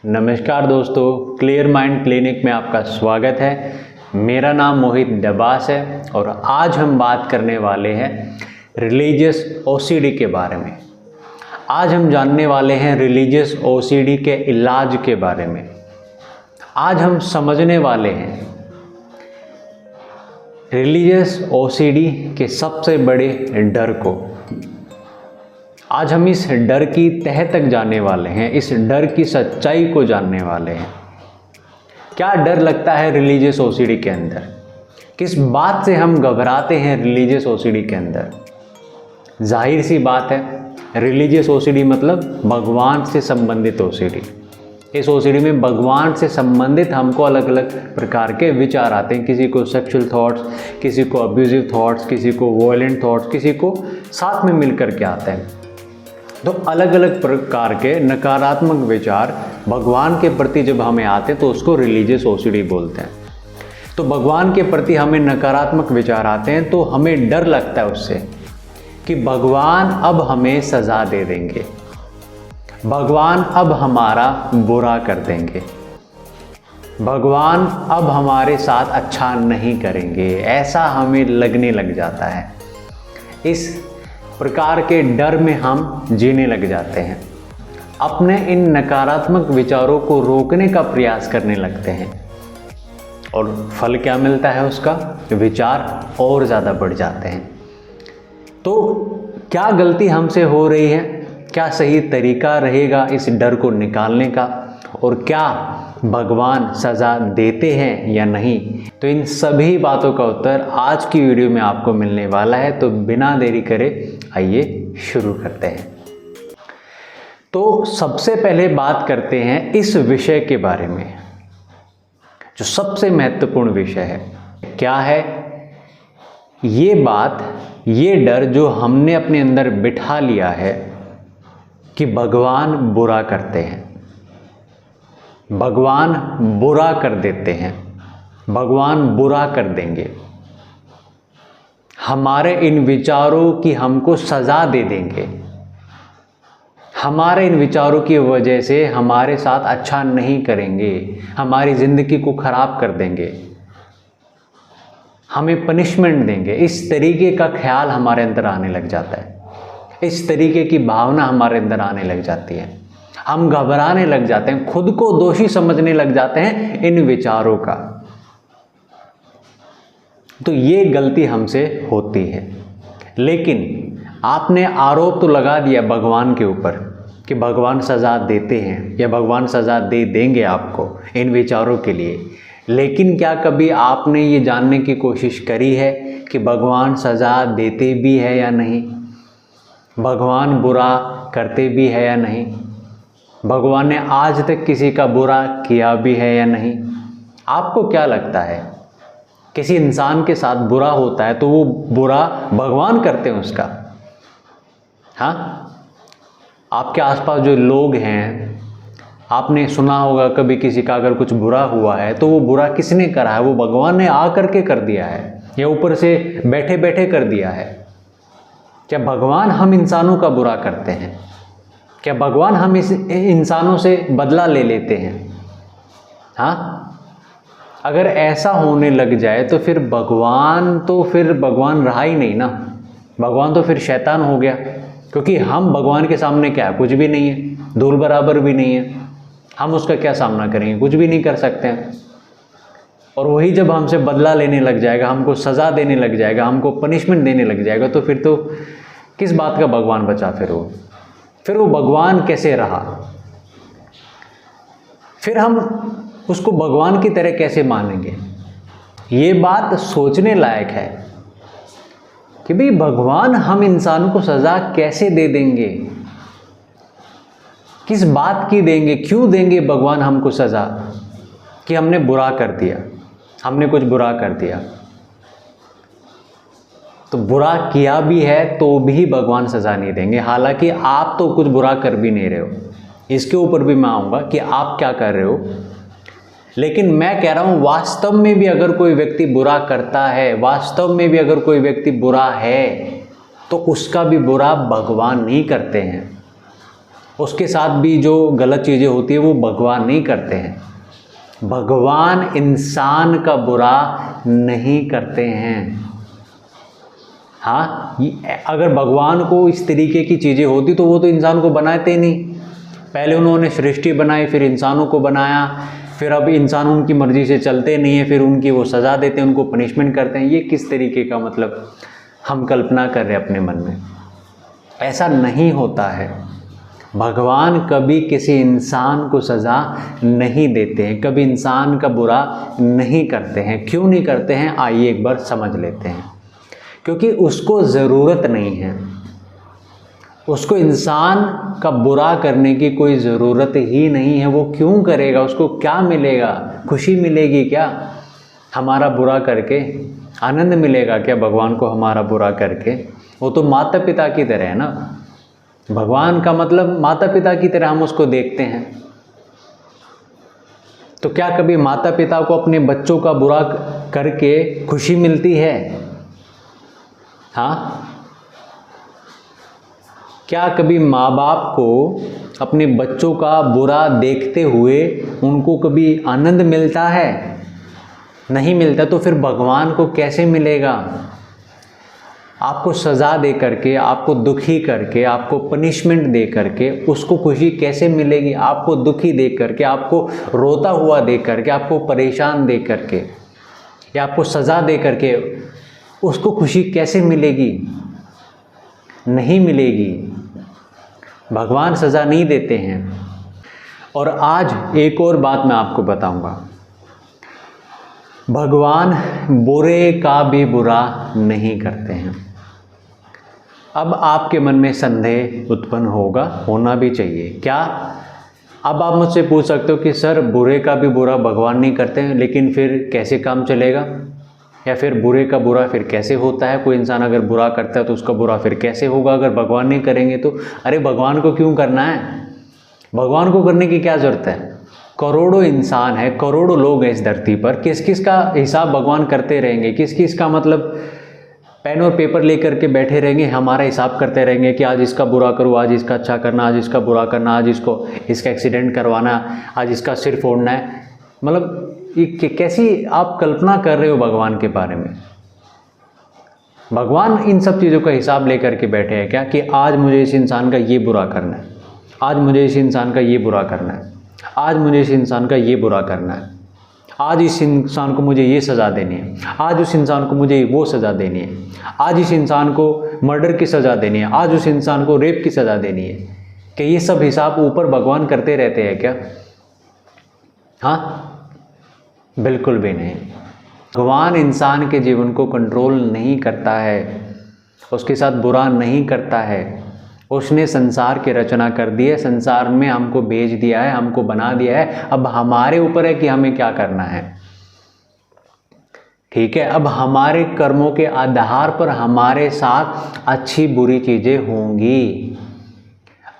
नमस्कार दोस्तों, clear mind clinic में आपका स्वागत है। मेरा नाम मोहित डबास है और आज हम बात करने वाले हैं रिलीजियस ओसीडी के बारे में। आज हम जानने वाले हैं रिलीजियस ओसीडी के इलाज के बारे में। आज हम समझने वाले हैं रिलीजियस ओसीडी के सबसे बड़े डर को। आज हम इस डर की तह तक जाने वाले हैं, इस डर की सच्चाई को जानने वाले हैं। क्या डर लगता है रिलीजियस ओसीडी के अंदर? किस बात से हम घबराते हैं रिलीजियस ओसीडी के अंदर? जाहिर सी बात है, रिलीजियस ओसीडी मतलब भगवान से संबंधित ओसीडी। इस ओसीडी में भगवान से संबंधित हमको अलग अलग प्रकार के विचार आते हैं। किसी को सेक्सुअल थॉट्स, किसी को अब्यूजिव थॉट्स, किसी को वॉयलेंट थॉट्स, किसी को साथ में मिल करके आते हैं। तो अलग अलग प्रकार के नकारात्मक विचार भगवान के प्रति जब हमें आते हैं तो उसको रिलीजियस ओसीडी बोलते हैं। तो भगवान के प्रति हमें नकारात्मक विचार आते हैं तो हमें डर लगता है उससे कि भगवान अब हमें सज़ा दे देंगे, भगवान अब हमारा बुरा कर देंगे, भगवान अब हमारे साथ अच्छा नहीं करेंगे, ऐसा हमें लगने लग जाता है। इस प्रकार के डर में हम जीने लग जाते हैं, अपने इन नकारात्मक विचारों को रोकने का प्रयास करने लगते हैं और फल क्या मिलता है उसका? विचार और ज़्यादा बढ़ जाते हैं। तो क्या गलती हमसे हो रही है? क्या सही तरीका रहेगा इस डर को निकालने का? और क्या भगवान सज़ा देते हैं या नहीं? तो इन सभी बातों का उत्तर आज की वीडियो में आपको मिलने वाला है। तो बिना देरी करे आइए शुरू करते हैं। तो सबसे पहले बात करते हैं इस विषय के बारे में, जो सबसे महत्वपूर्ण विषय है। क्या है ये बात, ये डर जो हमने अपने अंदर बिठा लिया है कि भगवान बुरा करते हैं, भगवान बुरा कर देते हैं, भगवान बुरा कर देंगे, हमारे इन विचारों की हमको सज़ा दे देंगे, हमारे इन विचारों की वजह से हमारे साथ अच्छा नहीं करेंगे, हमारी ज़िंदगी को ख़राब कर देंगे, हमें पनिशमेंट देंगे। इस तरीके का ख्याल हमारे अंदर आने लग जाता है, इस तरीके की भावना हमारे अंदर आने लग जाती है। हम घबराने लग जाते हैं, खुद को दोषी समझने लग जाते हैं इन विचारों का। तो ये गलती हमसे होती है। लेकिन आपने आरोप तो लगा दिया भगवान के ऊपर कि भगवान सज़ा देते हैं या भगवान सज़ा दे देंगे आपको इन विचारों के लिए। लेकिन क्या कभी आपने ये जानने की कोशिश करी है कि भगवान सज़ा देते भी है या नहीं? भगवान बुरा करते भी है या नहीं? भगवान ने आज तक किसी का बुरा किया भी है या नहीं? आपको क्या लगता है? किसी इंसान के साथ बुरा होता है तो वो बुरा भगवान करते हैं उसका? हाँ, आपके आसपास जो लोग हैं, आपने सुना होगा कभी किसी का अगर कुछ बुरा हुआ है तो वो बुरा किसने करा है? वो भगवान ने आ करके कर दिया है या ऊपर से बैठे बैठे कर दिया है? क्या भगवान हम इंसानों का बुरा करते हैं? क्या भगवान हम इस इंसानों से बदला ले लेते हैं? हाँ, अगर ऐसा होने लग जाए तो फिर भगवान रहा ही नहीं ना। भगवान तो फिर शैतान हो गया, क्योंकि हम भगवान के सामने क्या है? कुछ भी नहीं है, धूल बराबर भी नहीं है। हम उसका क्या सामना करेंगे? कुछ भी नहीं कर सकते हैं। और वही जब हमसे बदला लेने लग जाएगा, हमको सज़ा देने लग जाएगा, हमको पनिशमेंट देने लग जाएगा, तो फिर तो किस बात का भगवान बचा? फिर वो भगवान कैसे रहा? फिर हम उसको भगवान की तरह कैसे मानेंगे? ये बात सोचने लायक है कि भाई भगवान हम इंसानों को सज़ा कैसे दे देंगे? किस बात की देंगे? क्यों देंगे भगवान हमको सज़ा कि हमने बुरा कर दिया, हमने कुछ बुरा कर दिया? तो बुरा किया भी है तो भी भगवान सज़ा नहीं देंगे। हालांकि आप तो कुछ बुरा कर भी नहीं रहे हो, इसके ऊपर भी मैं आऊँगा कि आप क्या कर रहे हो। लेकिन मैं कह रहा हूँ वास्तव में भी अगर कोई व्यक्ति बुरा करता है, वास्तव में भी अगर कोई व्यक्ति बुरा है, तो उसका भी बुरा भगवान नहीं करते हैं। उसके साथ भी जो गलत चीज़ें होती है वो भगवान नहीं करते हैं। भगवान इंसान का बुरा नहीं करते हैं। हाँ, अगर भगवान को इस तरीके की चीज़ें होती तो वो तो इंसान को बनाते ही नहीं। पहले उन्होंने सृष्टि बनाई, फिर इंसानों को बनाया, फिर अब इंसान उनकी मर्ज़ी से चलते नहीं है, फिर उनकी वो सज़ा देते हैं, उनको पनिशमेंट करते हैं। ये किस तरीके का मतलब हम कल्पना कर रहे हैं अपने मन में? ऐसा नहीं होता है। भगवान कभी किसी इंसान को सज़ा नहीं देते हैं, कभी इंसान का बुरा नहीं करते हैं। क्यों नहीं करते हैं, आइए एक बार समझ लेते हैं। क्योंकि उसको ज़रूरत नहीं है, उसको इंसान का बुरा करने की कोई ज़रूरत ही नहीं है। वो क्यों करेगा? उसको क्या मिलेगा? खुशी मिलेगी क्या हमारा बुरा करके? आनंद मिलेगा क्या भगवान को हमारा बुरा करके? वो तो माता पिता की तरह है ना। भगवान का मतलब माता पिता की तरह हम उसको देखते हैं। तो क्या कभी माता पिता को अपने बच्चों का बुरा करके खुशी मिलती है? हाँ, क्या कभी माँ बाप को अपने बच्चों का बुरा देखते हुए उनको कभी आनंद मिलता है? नहीं मिलता। तो फिर भगवान को कैसे मिलेगा? आपको सज़ा दे करके, आपको दुखी करके, आपको पनिशमेंट दे करके उसको खुशी कैसे मिलेगी? आपको दुखी देख करके, आपको रोता हुआ देख करके, आपको परेशान देख करके, या आपको सज़ा दे करके उसको खुशी कैसे मिलेगी? नहीं मिलेगी। भगवान सज़ा नहीं देते हैं। और आज एक और बात मैं आपको बताऊंगा, भगवान बुरे का भी बुरा नहीं करते हैं। अब आपके मन में संदेह उत्पन्न होगा, होना भी चाहिए। क्या? अब आप मुझसे पूछ सकते हो कि सर बुरे का भी बुरा भगवान नहीं करते हैं, लेकिन फिर कैसे काम चलेगा? या फिर बुरे का बुरा फिर कैसे होता है? कोई इंसान अगर बुरा करता है तो उसका बुरा फिर कैसे होगा अगर भगवान नहीं करेंगे तो? अरे भगवान को क्यों करना है? भगवान को करने की क्या ज़रूरत है? करोड़ों इंसान है, करोड़ों लोग हैं इस धरती पर। किस किस का हिसाब भगवान करते रहेंगे? किस किस का मतलब पेन और पेपर लेकर के बैठे रहेंगे, हमारा हिसाब करते रहेंगे कि आज इसका बुरा करूँ, आज इसका अच्छा करना, आज इसका बुरा करना, आज इसका एक्सीडेंट करवाना, आज इसका सिर फोड़ना है। मतलब ये कैसी आप कल्पना कर रहे हो भगवान के बारे में? भगवान इन सब चीज़ों का हिसाब लेकर के बैठे हैं क्या कि आज मुझे इस इंसान का ये बुरा करना है, आज मुझे इस इंसान का ये बुरा करना है, आज मुझे इस इंसान का ये बुरा करना है, आज इस इंसान को मुझे ये सज़ा देनी है, आज उस इंसान को मुझे वो सज़ा देनी है, आज इस इंसान को मर्डर की सज़ा देनी है, आज उस इंसान को रेप की सज़ा देनी है? कि ये सब हिसाब ऊपर भगवान करते रहते हैं क्या? हाँ, बिल्कुल भी नहीं। भगवान इंसान के जीवन को कंट्रोल नहीं करता है, उसके साथ बुरा नहीं करता है। उसने संसार की रचना कर दी है, संसार में हमको भेज दिया है, हमको बना दिया है। अब हमारे ऊपर है कि हमें क्या करना है। ठीक है, अब हमारे कर्मों के आधार पर हमारे साथ अच्छी बुरी चीज़ें होंगी।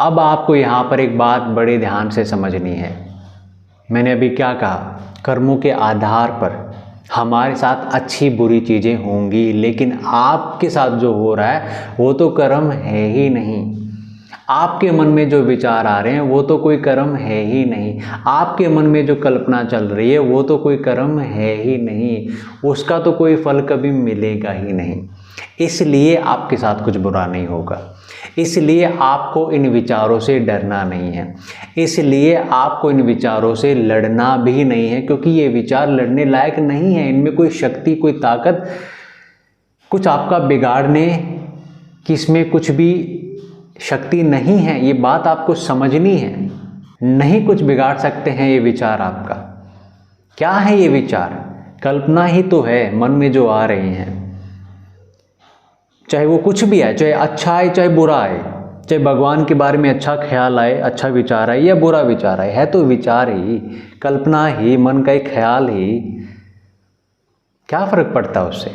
अब आपको यहाँ पर एक बात बड़े ध्यान से समझनी है। मैंने अभी क्या कहा? कर्मों के आधार पर हमारे साथ अच्छी बुरी चीज़ें होंगी, लेकिन आपके साथ जो हो रहा है वो तो कर्म है ही नहीं। आपके मन में जो विचार आ रहे हैं वो तो कोई कर्म है ही नहीं। आपके मन में जो कल्पना चल रही है वो तो कोई कर्म है ही नहीं। उसका तो कोई फल कभी मिलेगा ही नहीं। इसलिए आपके साथ कुछ बुरा नहीं होगा। इसलिए आपको इन विचारों से डरना नहीं है, इसलिए आपको इन विचारों से लड़ना भी नहीं है, क्योंकि ये विचार लड़ने लायक नहीं है। इनमें कोई शक्ति, कोई ताकत, कुछ आपका बिगाड़ने की इसमें कुछ भी शक्ति नहीं है। ये बात आपको समझनी है। नहीं कुछ बिगाड़ सकते हैं ये विचार आपका। क्या है ये विचार? कल्पना ही तो है मन में जो आ रही हैं, चाहे वो कुछ भी आए, चाहे अच्छा आए चाहे बुरा आए, चाहे भगवान के बारे में अच्छा ख्याल आए, अच्छा विचार आए या बुरा विचार आए, है तो विचार ही, कल्पना ही, मन का एक ख्याल ही। क्या फर्क पड़ता है उससे?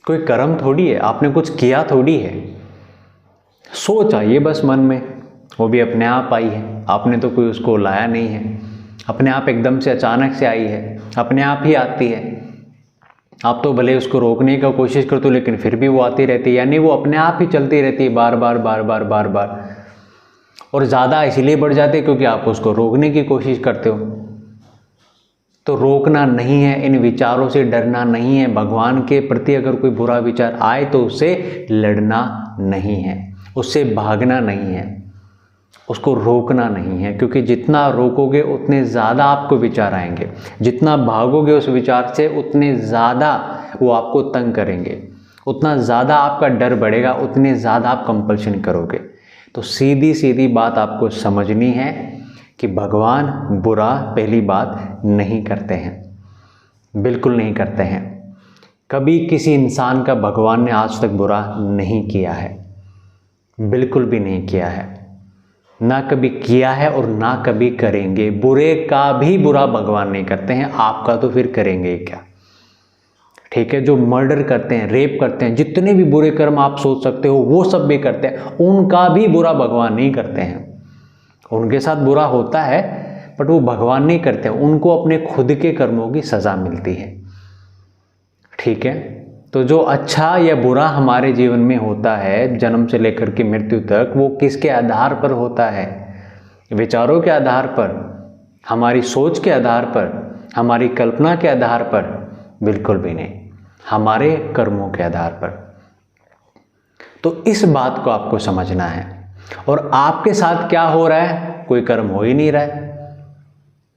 कोई कर्म थोड़ी है, आपने कुछ किया थोड़ी है। सोच आई है बस मन में, वो भी अपने आप आई है, आपने तो कोई उसको लाया नहीं है। अपने आप एकदम से अचानक से आई है, अपने आप ही आती है। आप तो भले उसको रोकने का कोशिश करते हो लेकिन फिर भी वो आती रहती है, यानी वो अपने आप ही चलती रहती है बार बार बार बार बार बार। और ज़्यादा इसलिए बढ़ जाते हैं क्योंकि आप उसको रोकने की कोशिश करते हो। तो रोकना नहीं है, इन विचारों से डरना नहीं है। भगवान के प्रति अगर कोई बुरा विचार आए तो उससे लड़ना नहीं है, उससे भागना नहीं है, उसको रोकना नहीं है। क्योंकि जितना रोकोगे उतने ज़्यादा आपको विचार आएंगे, जितना भागोगे उस विचार से उतने ज़्यादा वो आपको तंग करेंगे, उतना ज़्यादा आपका डर बढ़ेगा, उतने ज़्यादा आप कंपल्शन करोगे। तो सीधी सीधी बात आपको समझनी है कि भगवान बुरा पहली बात नहीं करते हैं, बिल्कुल नहीं करते हैं। कभी किसी इंसान का भगवान ने आज तक बुरा नहीं किया है, बिल्कुल भी नहीं किया है, ना कभी किया है और ना कभी करेंगे। बुरे का भी बुरा भगवान नहीं करते हैं, आपका तो फिर करेंगे क्या। ठीक है, जो मर्डर करते हैं, रेप करते हैं, जितने भी बुरे कर्म आप सोच सकते हो वो सब भी करते हैं, उनका भी बुरा भगवान नहीं करते हैं। उनके साथ बुरा होता है बट वो भगवान नहीं करते, उनको अपने खुद के कर्मों की सज़ा मिलती है। ठीक है, तो जो अच्छा या बुरा हमारे जीवन में होता है जन्म से लेकर के मृत्यु तक, वो किसके आधार पर होता है? विचारों के आधार पर, हमारी सोच के आधार पर, हमारी कल्पना के आधार पर? बिल्कुल भी नहीं, हमारे कर्मों के आधार पर। तो इस बात को आपको समझना है। और आपके साथ क्या हो रहा है? कोई कर्म हो ही नहीं रहा है।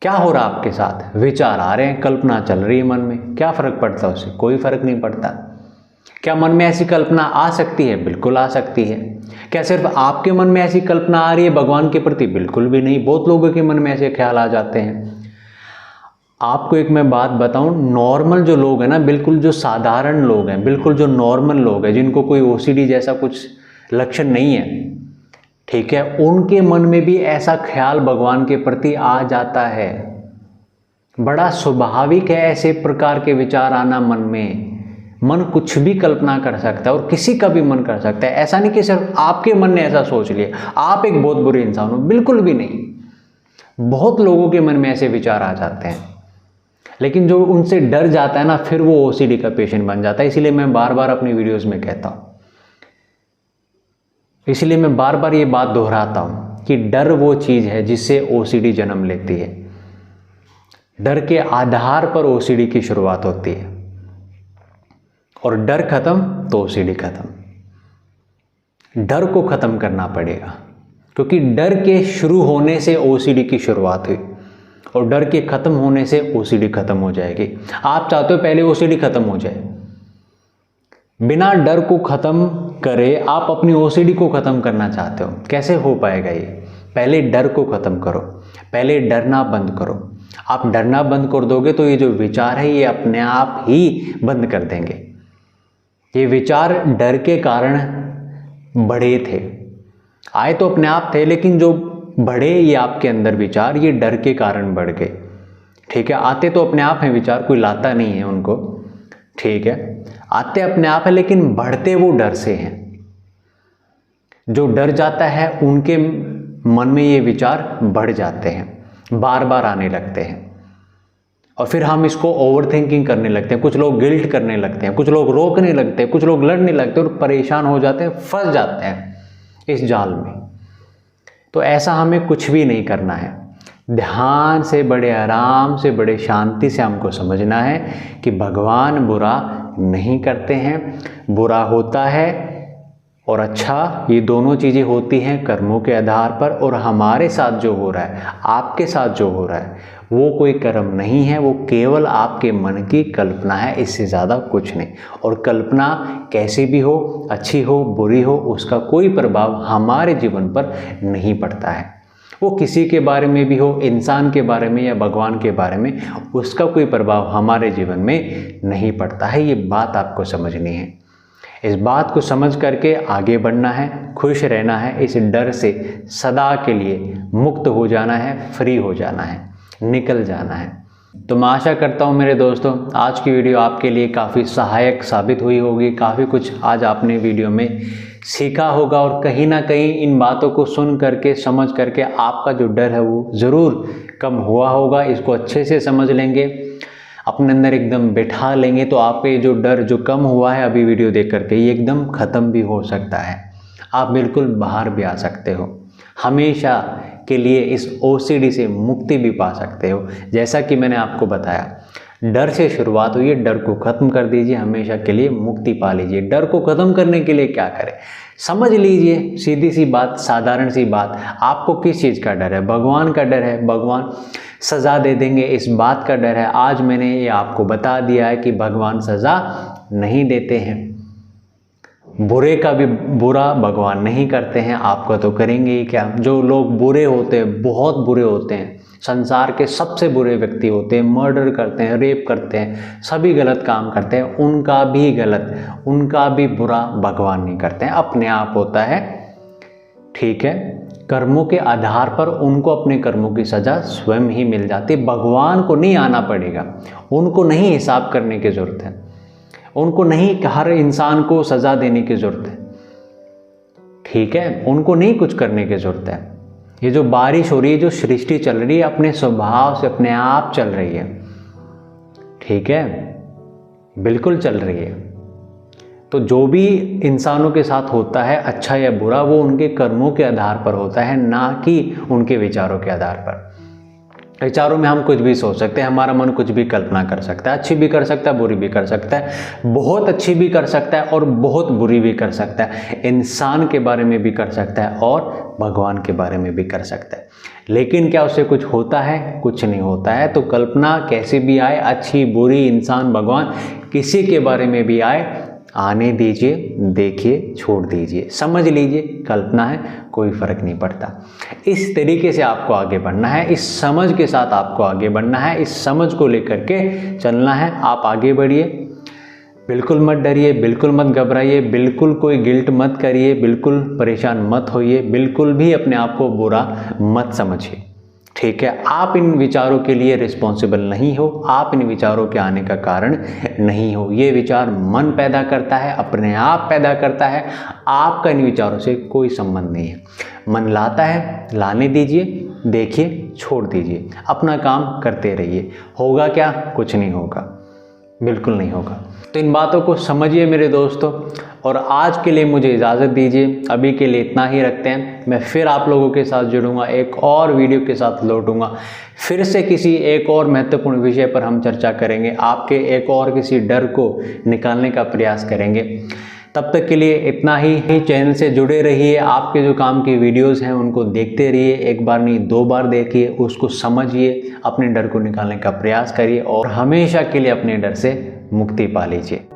क्या हो रहा है आपके साथ? विचार आ रहे हैं, कल्पना चल रही है मन में, क्या फ़र्क पड़ता है उससे? कोई फ़र्क नहीं पड़ता। क्या मन में ऐसी कल्पना आ सकती है? बिल्कुल आ सकती है। क्या सिर्फ आपके मन में ऐसी कल्पना आ रही है भगवान के प्रति? बिल्कुल भी नहीं, बहुत लोगों के मन में ऐसे ख्याल आ जाते हैं। आपको एक मैं बात बताऊं, नॉर्मल जो लोग हैं ना, बिल्कुल जो साधारण लोग हैं, बिल्कुल जो नॉर्मल लोग हैं, जिनको कोई ओसीडी जैसा कुछ लक्षण नहीं है, ठीक है, उनके मन में भी ऐसा ख्याल भगवान के प्रति आ जाता है। बड़ा स्वाभाविक है ऐसे प्रकार के विचार आना मन में। मन कुछ भी कल्पना कर सकता है और किसी का भी मन कर सकता है। ऐसा नहीं कि सिर्फ आपके मन ने ऐसा सोच लिया, आप एक बहुत बुरे इंसान हो, बिल्कुल भी नहीं। बहुत लोगों के मन में ऐसे विचार आ जाते हैं, लेकिन जो उनसे डर जाता है ना, फिर वो ओसीडी का पेशेंट बन जाता है। इसीलिए मैं बार बार अपनी वीडियोस में कहता हूँ, इसलिए मैं बार बार ये बात दोहराता हूँ कि डर वो चीज़ है जिससे ओसीडी जन्म लेती है। डर के आधार पर ओसीडी की शुरुआत होती है, और डर खत्म तो ओसीडी खत्म। डर को खत्म करना पड़ेगा, क्योंकि डर के शुरू होने से ओसीडी की शुरुआत हुई, और डर के खत्म होने से ओसीडी खत्म हो जाएगी। आप चाहते हो पहले ओसीडी खत्म हो जाए, बिना डर को खत्म करे आप अपनी ओसीडी को खत्म करना चाहते हो, कैसे हो पाएगा ये? पहले डर को खत्म करो, पहले डरना बंद करो। आप डरना बंद कर दोगे तो ये जो विचार है ये अपने आप ही बंद कर देंगे। ये विचार डर के कारण बढ़े थे, आए तो अपने आप थे, लेकिन जो बढ़े ये आपके अंदर विचार, ये डर के कारण बढ़ गए। ठीक है, आते तो अपने आप हैं विचार, कोई लाता नहीं है उनको। ठीक है, आते अपने आप है, लेकिन बढ़ते वो डर से हैं। जो डर जाता है उनके मन में ये विचार बढ़ जाते हैं, बार बार आने लगते हैं, और फिर हम इसको ओवर थिंकिंग करने लगते हैं। कुछ लोग गिल्ट करने लगते हैं, कुछ लोग रोकने लगते हैं, कुछ लोग लड़ने लगते हैं और परेशान हो जाते हैं, फंस जाते हैं इस जाल में। तो ऐसा हमें कुछ भी नहीं करना है। ध्यान से, बड़े आराम से, बड़े शांति से हमको समझना है कि भगवान बुरा नहीं करते हैं। बुरा होता है और अच्छा, ये दोनों चीज़ें होती हैं कर्मों के आधार पर। और हमारे साथ जो हो रहा है, आपके साथ जो हो रहा है, वो कोई कर्म नहीं है, वो केवल आपके मन की कल्पना है, इससे ज़्यादा कुछ नहीं। और कल्पना कैसी भी हो, अच्छी हो, बुरी हो, उसका कोई प्रभाव हमारे जीवन पर नहीं पड़ता है। वो किसी के बारे में भी हो, इंसान के बारे में या भगवान के बारे में, उसका कोई प्रभाव हमारे जीवन में नहीं पड़ता है। ये बात आपको समझनी है। इस बात को समझ करके आगे बढ़ना है, खुश रहना है, इस डर से सदा के लिए मुक्त हो जाना है, फ्री हो जाना है, निकल जाना है। तो मैं आशा करता हूँ मेरे दोस्तों, आज की वीडियो आपके लिए काफ़ी सहायक साबित हुई होगी। काफ़ी कुछ आज आपने वीडियो में सीखा होगा, और कहीं ना कहीं इन बातों को सुन करके, समझ करके आपका जो डर है वो ज़रूर कम हुआ होगा। इसको अच्छे से समझ लेंगे, अपने अंदर एकदम बैठा लेंगे, तो आपके जो डर जो कम हुआ है अभी वीडियो देख करके, ये एकदम ख़त्म भी हो सकता है। आप बिल्कुल बाहर भी आ सकते हो। हमेशा के लिए इस OCD से मुक्ति भी पा सकते हो। जैसा कि मैंने आपको बताया, डर से शुरुआत हुई है, डर को ख़त्म कर दीजिए, हमेशा के लिए मुक्ति पा लीजिए। डर को ख़त्म करने के लिए क्या करें, समझ लीजिए, सीधी सी बात, साधारण सी बात। आपको किस चीज़ का डर है? भगवान का डर है, भगवान सज़ा दे देंगे इस बात का डर है। आज मैंने ये आपको बता दिया है कि भगवान सज़ा नहीं देते हैं, बुरे का भी बुरा भगवान नहीं करते हैं। आपका तो करेंगे ही क्या। जो लोग बुरे होते हैं, बहुत बुरे होते हैं, संसार के सबसे बुरे व्यक्ति होते हैं, मर्डर करते हैं, रेप करते हैं, सभी गलत काम करते हैं, उनका भी गलत, उनका भी बुरा भगवान नहीं करते हैं, अपने आप होता है। ठीक है, कर्मों के आधार पर उनको अपने कर्मों की सज़ा स्वयं ही मिल जाती। भगवान को नहीं आना पड़ेगा, उनको नहीं हिसाब करने की ज़रूरत है, उनको नहीं हर इंसान को सज़ा देने की ज़रूरत है। ठीक है, उनको नहीं कुछ करने की ज़रूरत है। ये जो बारिश हो रही है, जो सृष्टि चल रही है, अपने स्वभाव से अपने आप चल रही है। ठीक है, बिल्कुल चल रही है। तो जो भी इंसानों के साथ होता है, अच्छा या बुरा, वो उनके कर्मों के आधार पर होता है, ना कि उनके विचारों के आधार पर। विचारों में हम कुछ भी सोच सकते हैं, हमारा मन कुछ भी कल्पना कर सकता है, अच्छी भी कर सकता है, बुरी भी कर सकता है, बहुत अच्छी भी कर सकता है और बहुत बुरी भी कर सकता है। इंसान के बारे में भी कर सकता है और भगवान के बारे में भी कर सकता है। लेकिन क्या उससे कुछ होता है? कुछ नहीं होता है। तो कल्पना कैसी भी आए, अच्छी बुरी, इंसान भगवान किसी के बारे में भी आए, आने दीजिए, देखिए, छोड़ दीजिए, समझ लीजिए कल्पना है, कोई फ़र्क नहीं पड़ता। इस तरीके से आपको आगे बढ़ना है, इस समझ के साथ आपको आगे बढ़ना है, इस समझ को लेकर के चलना है। आप आगे बढ़िए, बिल्कुल मत डरिए, बिल्कुल मत घबराइए, बिल्कुल कोई गिल्ट मत करिए, बिल्कुल परेशान मत होइए, बिल्कुल भी अपने आप को बुरा मत समझिए। ठीक है, आप इन विचारों के लिए रिस्पॉन्सिबल नहीं हो, आप इन विचारों के आने का कारण नहीं हो। ये विचार मन पैदा करता है, अपने आप पैदा करता है, आपका इन विचारों से कोई संबंध नहीं है। मन लाता है, लाने दीजिए, देखिए, छोड़ दीजिए, अपना काम करते रहिए। होगा क्या? कुछ नहीं होगा, बिल्कुल नहीं होगा। तो इन बातों को समझिए मेरे दोस्तों, और आज के लिए मुझे इजाज़त दीजिए। अभी के लिए इतना ही रखते हैं। मैं फिर आप लोगों के साथ जुड़ूंगा, एक और वीडियो के साथ लौटूंगा, फिर से किसी एक और महत्वपूर्ण विषय पर हम चर्चा करेंगे, आपके एक और किसी डर को निकालने का प्रयास करेंगे। तब तक के लिए इतना ही। चैनल से जुड़े रहिए, आपके जो काम की वीडियोस हैं उनको देखते रहिए, एक बार नहीं 2 बार देखिए, उसको समझिए, अपने डर को निकालने का प्रयास करिए और हमेशा के लिए अपने डर से मुक्ति पा लीजिए।